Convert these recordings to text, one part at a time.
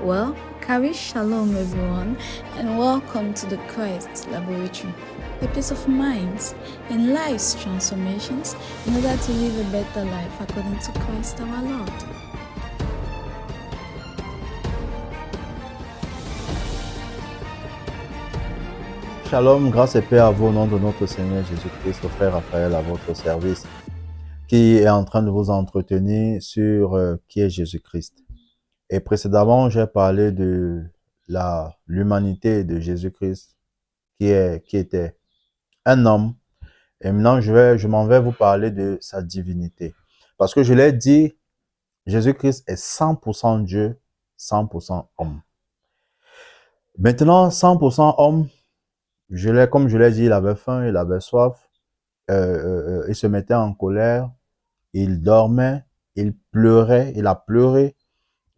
Well, Kari Shalom everyone, and welcome to the Christ Laboratory, a place of minds and lives transformations in order to live a better life according to Christ our Lord. Shalom, grâce et paix à vous au nom de notre Seigneur Jésus-Christ, le frère Raphaël à votre service, qui est en train de vous entretenir sur qui est Jésus-Christ. Et précédemment, j'ai parlé de l'humanité de Jésus-Christ, qui était un homme. Et maintenant, je m'en vais vous parler de sa divinité. Parce que je l'ai dit, Jésus-Christ est 100% Dieu, 100% homme. Maintenant, 100% homme, comme je l'ai dit, il avait faim, il avait soif, il se mettait en colère, il dormait, il pleurait, il a pleuré.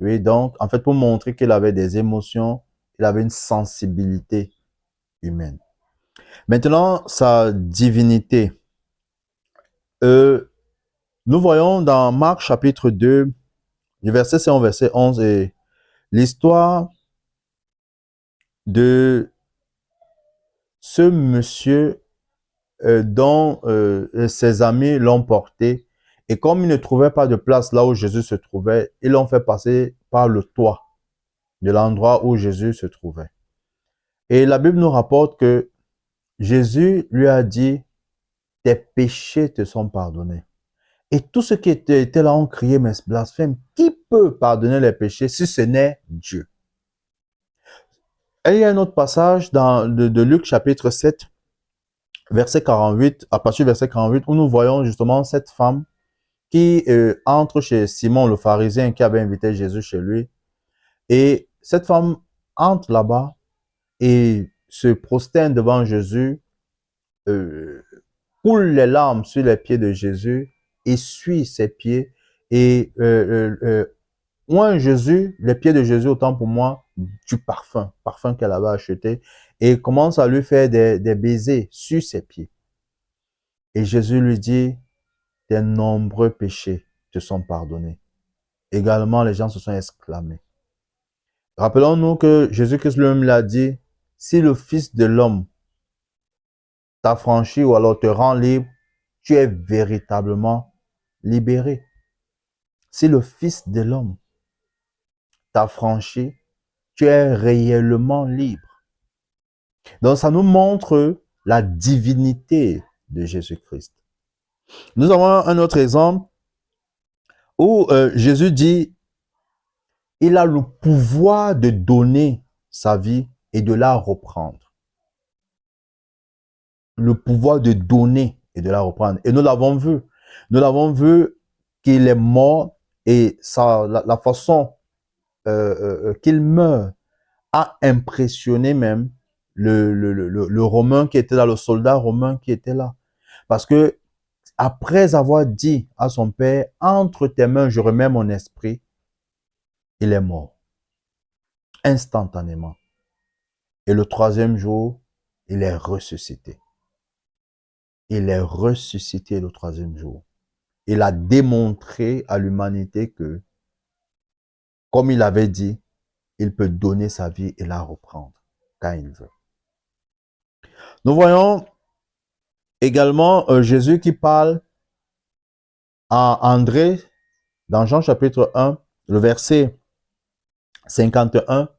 Oui, donc, en fait, pour montrer qu'il avait des émotions, il avait une sensibilité humaine. Maintenant, sa divinité. Nous voyons dans Marc chapitre 2, du verset 5 au verset 11, et l'histoire de ce monsieur dont ses amis l'ont porté. Et comme il ne trouvait pas de place là où Jésus se trouvait, ils l'ont fait passer par le toit de l'endroit où Jésus se trouvait. Et la Bible nous rapporte que Jésus lui a dit, tes péchés te sont pardonnés. Et tous ceux qui étaient là ont crié, mais blasphème, qui peut pardonner les péchés si ce n'est Dieu? Et il y a un autre passage de Luc chapitre 7, verset 48, à partir du verset 48, où nous voyons justement cette femme qui entre chez Simon le pharisien qui avait invité Jésus chez lui. Et cette femme entre là-bas et se prosterne devant Jésus, coule les larmes sur les pieds de Jésus, essuie ses pieds et oint Jésus, les pieds de Jésus, autant pour moi, du parfum qu'elle avait acheté, et commence à lui faire des baisers sur ses pieds. Et Jésus lui dit, tes nombreux péchés te sont pardonnés. Également, les gens se sont exclamés. Rappelons-nous que Jésus-Christ lui-même l'a dit, si le Fils de l'homme t'affranchit ou alors te rend libre, tu es véritablement libéré. Si le Fils de l'homme t'affranchit, tu es réellement libre. Donc ça nous montre la divinité de Jésus-Christ. Nous avons un autre exemple où Jésus dit, il a le pouvoir de donner sa vie et de la reprendre. Le pouvoir de donner et de la reprendre. Et nous l'avons vu. Nous l'avons vu qu'il est mort et la façon qu'il meurt a impressionné même le Romain qui était là, le soldat romain qui était là. Parce que après avoir dit à son père, entre tes mains, je remets mon esprit, il est mort. Instantanément. Et le troisième jour, il est ressuscité. Il est ressuscité le troisième jour. Il a démontré à l'humanité que, comme il avait dit, il peut donner sa vie et la reprendre quand il veut. Nous voyons également Jésus qui parle à André dans Jean chapitre 1, le verset 51.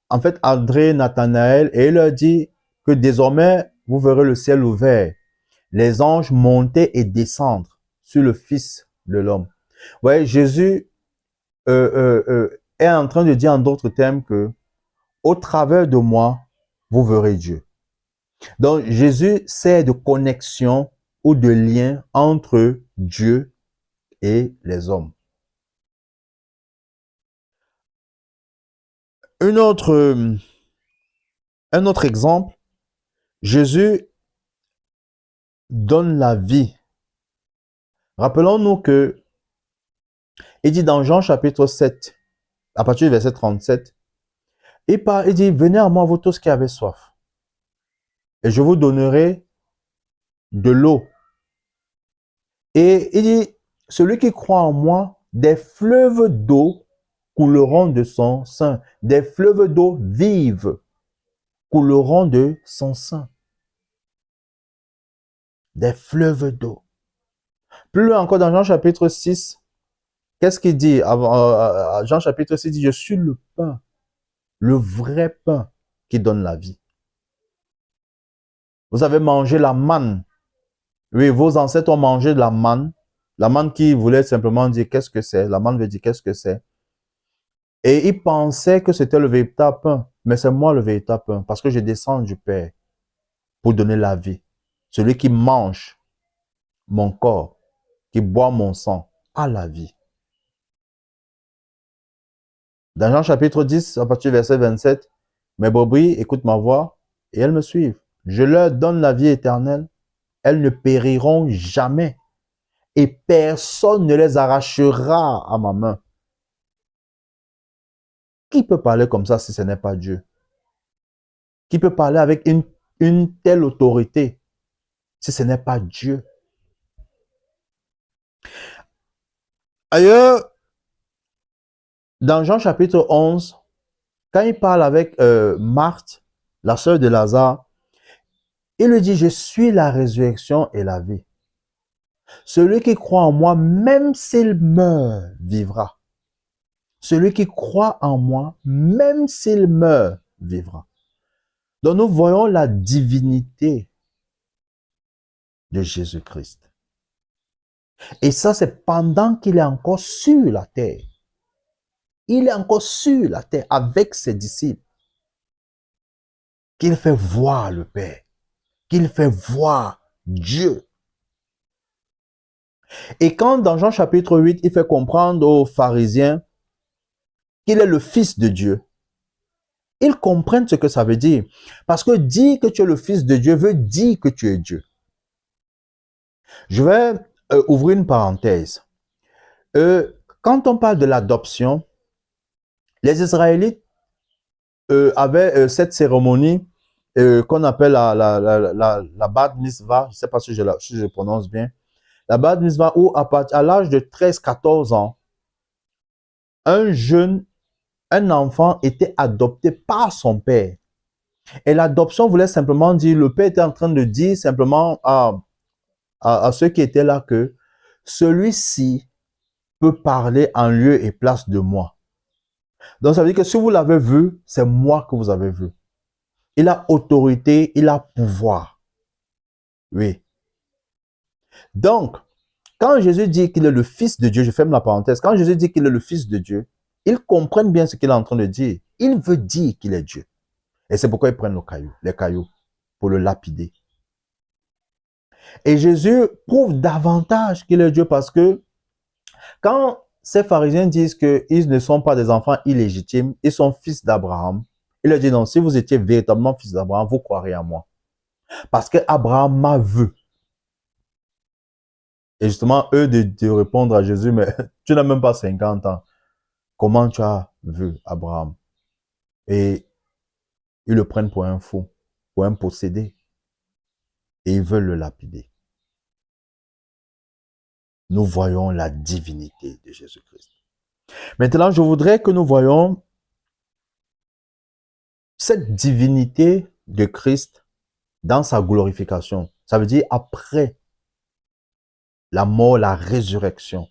En fait, André, Nathanaël, et il leur dit que désormais, vous verrez le ciel ouvert, les anges monter et descendre sur le Fils de l'homme. Vous voyez, Jésus est en train de dire en d'autres termes que au travers de moi, vous verrez Dieu. Donc, Jésus sert de connexion ou de lien entre Dieu et les hommes. Un autre exemple, Jésus donne la vie. Rappelons-nous que il dit dans Jean chapitre 7, à partir du verset 37, il dit, venez à moi vous tous qui avez soif, et je vous donnerai de l'eau. Et il dit, celui qui croit en moi, des fleuves d'eau couleront de son sein. Des fleuves d'eau vive couleront de son sein. Des fleuves d'eau. Plus loin encore dans Jean chapitre 6, qu'est-ce qu'il dit? Jean chapitre 6 dit, je suis le pain, le vrai pain qui donne la vie. Vous avez mangé la manne. Oui, vos ancêtres ont mangé de la manne. La manne qui voulait simplement dire qu'est-ce que c'est. La manne veut dire qu'est-ce que c'est. Et ils pensaient que c'était le véritable pain. Mais c'est moi le véritable pain. Parce que je descends du Père pour donner la vie. Celui qui mange mon corps, qui boit mon sang, a la vie. Dans Jean chapitre 10, à partir du verset 27, mes brebis écoutent ma voix et elles me suivent. Je leur donne la vie éternelle. Elles ne périront jamais. Et personne ne les arrachera à ma main. Qui peut parler comme ça si ce n'est pas Dieu? Qui peut parler avec une telle autorité si ce n'est pas Dieu? Ailleurs, dans Jean chapitre 11, quand il parle avec Marthe, la sœur de Lazare, il lui dit, je suis la résurrection et la vie. Celui qui croit en moi, même s'il meurt, vivra. Celui qui croit en moi, même s'il meurt, vivra. Donc nous voyons la divinité de Jésus-Christ. Et ça, c'est pendant qu'il est encore sur la terre. Il est encore sur la terre avec ses disciples. Qu'il fait voir le Père. Qu'il fait voir Dieu. Et quand dans Jean chapitre 8, il fait comprendre aux pharisiens qu'il est le Fils de Dieu, ils comprennent ce que ça veut dire. Parce que dire que tu es le Fils de Dieu veut dire que tu es Dieu. Je vais ouvrir une parenthèse. Quand on parle de l'adoption, les Israélites avaient cette cérémonie qu'on appelle la Bat Mitzvah. Je ne sais pas si je prononce bien. La Bat Mitzvah où à l'âge de 13-14 ans, un enfant était adopté par son père. Et l'adoption voulait simplement dire, le père était en train de dire simplement à ceux qui étaient là que celui-ci peut parler en lieu et place de moi. Donc ça veut dire que si vous l'avez vu, c'est moi que vous avez vu. Il a autorité, il a pouvoir. Oui. Donc, quand Jésus dit qu'il est le Fils de Dieu, je ferme la parenthèse, quand Jésus dit qu'il est le Fils de Dieu, ils comprennent bien ce qu'il est en train de dire. Il veut dire qu'il est Dieu. Et c'est pourquoi ils prennent les cailloux pour le lapider. Et Jésus prouve davantage qu'il est Dieu parce que quand ces pharisiens disent qu'ils ne sont pas des enfants illégitimes, ils sont fils d'Abraham, il leur dit non, si vous étiez véritablement fils d'Abraham, vous croirez en moi. Parce que Abraham m'a vu. Et justement, eux de répondre à Jésus, mais tu n'as même pas 50 ans. Comment tu as vu Abraham? Et ils le prennent pour un fou, pour un possédé. Et ils veulent le lapider. Nous voyons la divinité de Jésus-Christ. Maintenant, je voudrais que nous voyions cette divinité de Christ dans sa glorification. Ça veut dire après la mort, la résurrection.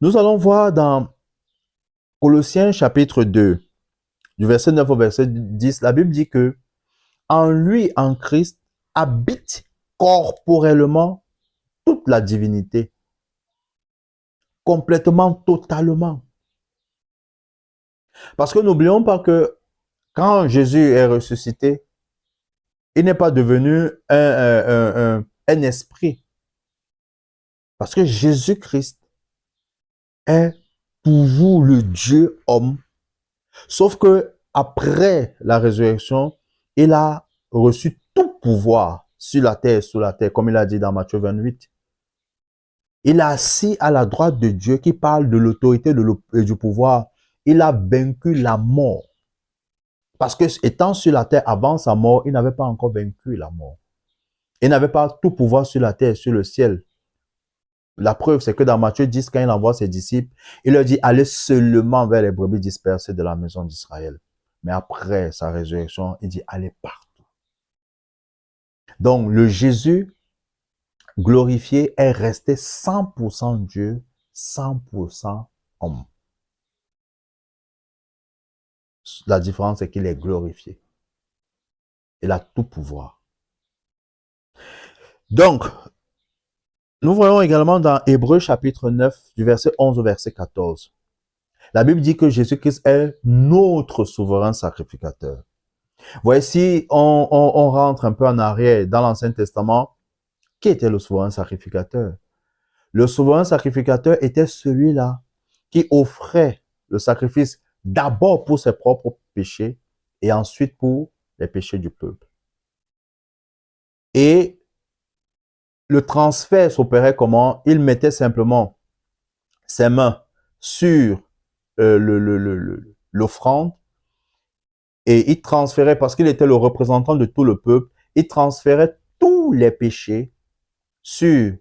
Nous allons voir dans Colossiens chapitre 2, du verset 9 au verset 10, la Bible dit que en lui, en Christ, habite corporellement toute la divinité. Complètement, totalement. Parce que n'oublions pas que quand Jésus est ressuscité, il n'est pas devenu un esprit. Parce que Jésus-Christ est pour vous le Dieu homme. Sauf que après la résurrection, il a reçu tout pouvoir sur la terre et sous la terre, comme il a dit dans Matthieu 28. Il est assis à la droite de Dieu qui parle de l'autorité et du pouvoir. Il a vaincu la mort. Parce que étant sur la terre avant sa mort, il n'avait pas encore vaincu la mort. Il n'avait pas tout pouvoir sur la terre et sur le ciel. La preuve, c'est que dans Matthieu 10, quand il envoie ses disciples, il leur dit, allez seulement vers les brebis dispersées de la maison d'Israël. Mais après sa résurrection, il dit, allez partout. Donc, le Jésus glorifié est resté 100% Dieu, 100% homme. La différence, c'est qu'il est glorifié. Il a tout pouvoir. Donc, nous voyons également dans Hébreux chapitre 9, du verset 11 au verset 14. La Bible dit que Jésus-Christ est notre souverain sacrificateur. Voici, on rentre un peu en arrière dans l'Ancien Testament. Qui était le souverain sacrificateur? Le souverain sacrificateur était celui-là qui offrait le sacrifice d'abord pour ses propres péchés et ensuite pour les péchés du peuple. Et le transfert s'opérait comment? Il mettait simplement ses mains sur l'offrande et il transférait, parce qu'il était le représentant de tout le peuple, il transférait tous les péchés sur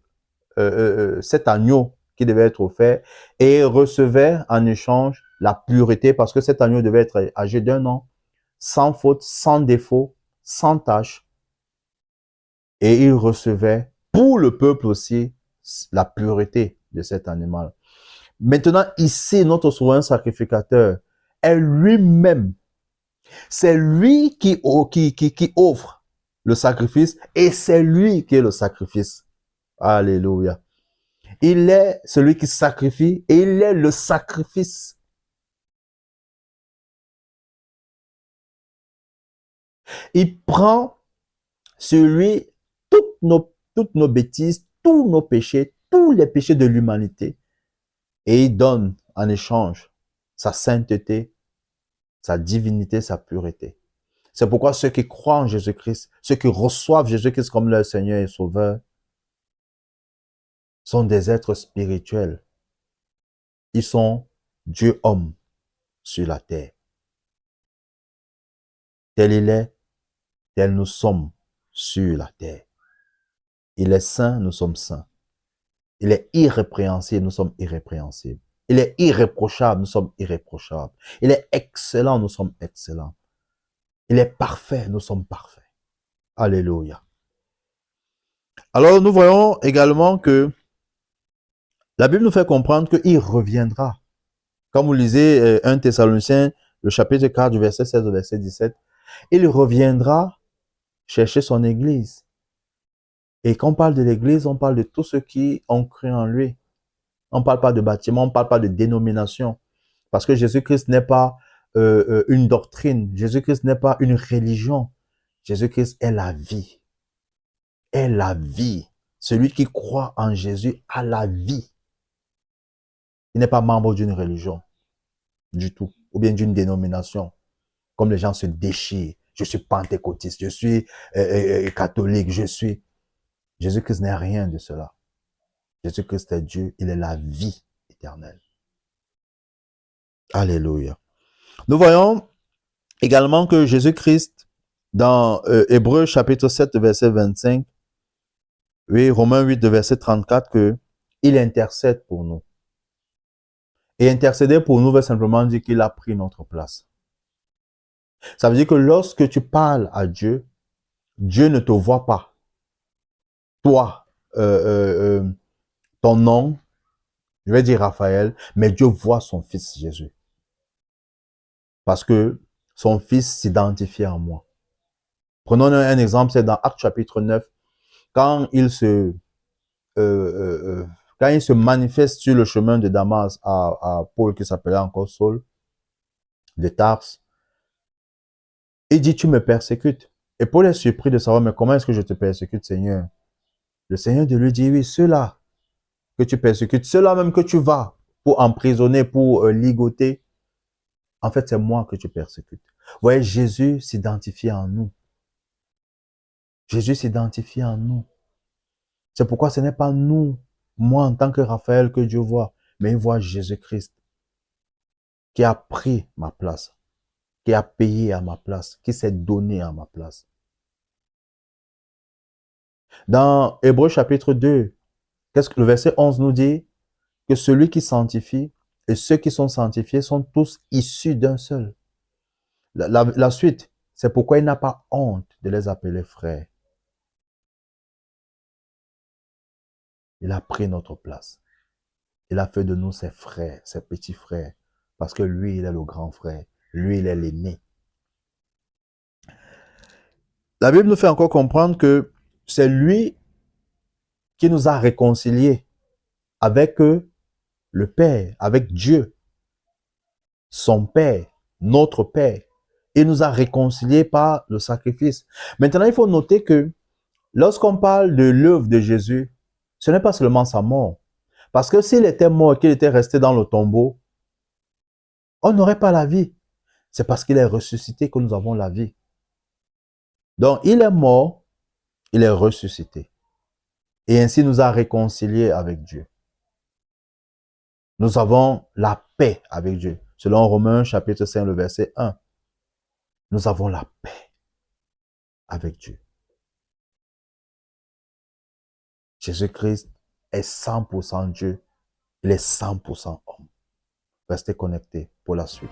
cet agneau qui devait être offert et recevait en échange la pureté, parce que cet agneau devait être âgé d'1 an, sans faute, sans défaut, sans tâche. Et il recevait pour le peuple aussi la pureté de cet animal. Maintenant, ici, notre souverain sacrificateur est lui-même. C'est lui qui offre le sacrifice et c'est lui qui est le sacrifice. Alléluia. Il est celui qui sacrifie et il est le sacrifice. Il prend sur lui toutes nos bêtises, tous nos péchés, tous les péchés de l'humanité et il donne en échange sa sainteté, sa divinité, sa pureté. C'est pourquoi ceux qui croient en Jésus-Christ, ceux qui reçoivent Jésus-Christ comme leur Seigneur et Sauveur, sont des êtres spirituels. Ils sont Dieu homme sur la terre. Tel il est, tel nous sommes sur la terre. Il est saint, nous sommes saints. Il est irrépréhensible, nous sommes irrépréhensibles. Il est irréprochable, nous sommes irréprochables. Il est excellent, nous sommes excellents. Il est parfait, nous sommes parfaits. Alléluia. Alors, nous voyons également que la Bible nous fait comprendre qu'il reviendra. Quand vous lisez 1 Thessaloniciens, le chapitre 4, du verset 16 au verset 17, il reviendra chercher son église. Et quand on parle de l'église, on parle de tous ceux qui ont cru en lui. On ne parle pas de bâtiment, on ne parle pas de dénomination. Parce que Jésus-Christ n'est pas une doctrine. Jésus-Christ n'est pas une religion. Jésus-Christ est la vie. Est la vie. Celui qui croit en Jésus a la vie. Il n'est pas membre d'une religion. Du tout. Ou bien d'une dénomination. Comme les gens se déchirent. Je suis pentecôtiste, je suis catholique, je suis... Jésus-Christ n'est rien de cela. Jésus-Christ est Dieu, il est la vie éternelle. Alléluia. Nous voyons également que Jésus-Christ, dans Hébreux chapitre 7, verset 25, oui, Romains 8, verset 34, que il intercède pour nous. Et intercéder pour nous veut simplement dire qu'il a pris notre place. Ça veut dire que lorsque tu parles à Dieu, Dieu ne te voit pas. Toi, ton nom, je vais dire Raphaël, mais Dieu voit son fils Jésus. Parce que son fils s'identifie en moi. Prenons un exemple, c'est dans Actes chapitre 9, quand il se manifeste sur le chemin de Damas à Paul qui s'appelait encore Saul, de Tarse, il dit, tu me persécutes. Et Paul est surpris de savoir, mais comment est-ce que je te persécute, Seigneur? Le Seigneur de lui dit, oui, ceux-là que tu persécutes, ceux-là même que tu vas pour emprisonner, pour ligoter, en fait, c'est moi que tu persécutes. Vous voyez, Jésus s'identifie en nous. Jésus s'identifie en nous. C'est pourquoi ce n'est pas nous, moi en tant que Raphaël, que Dieu voit, mais il voit Jésus-Christ qui a pris ma place, qui a payé à ma place, qui s'est donné à ma place. Dans Hébreux chapitre 2, Qu'est-ce que le verset 11 nous dit? Que celui qui sanctifie et ceux qui sont sanctifiés sont tous issus d'un seul. La suite, c'est pourquoi il n'a pas honte de les appeler frères. Il a pris notre place. Il a fait de nous ses frères, ses petits frères. Parce que lui, il est le grand frère. Lui, il est l'aîné. La Bible nous fait encore comprendre que c'est lui qui nous a réconciliés avec le Père, avec Dieu, son Père, notre Père. Il nous a réconciliés par le sacrifice. Maintenant, il faut noter que lorsqu'on parle de l'œuvre de Jésus, ce n'est pas seulement sa mort. Parce que s'il était mort et qu'il était resté dans le tombeau, on n'aurait pas la vie. C'est parce qu'il est ressuscité que nous avons la vie. Donc, il est mort, il est ressuscité. Et ainsi nous a réconciliés avec Dieu. Nous avons la paix avec Dieu. Selon Romains chapitre 5, le verset 1. Nous avons la paix avec Dieu. Jésus-Christ est 100% Dieu. Il est 100% homme. Restez connectés pour la suite.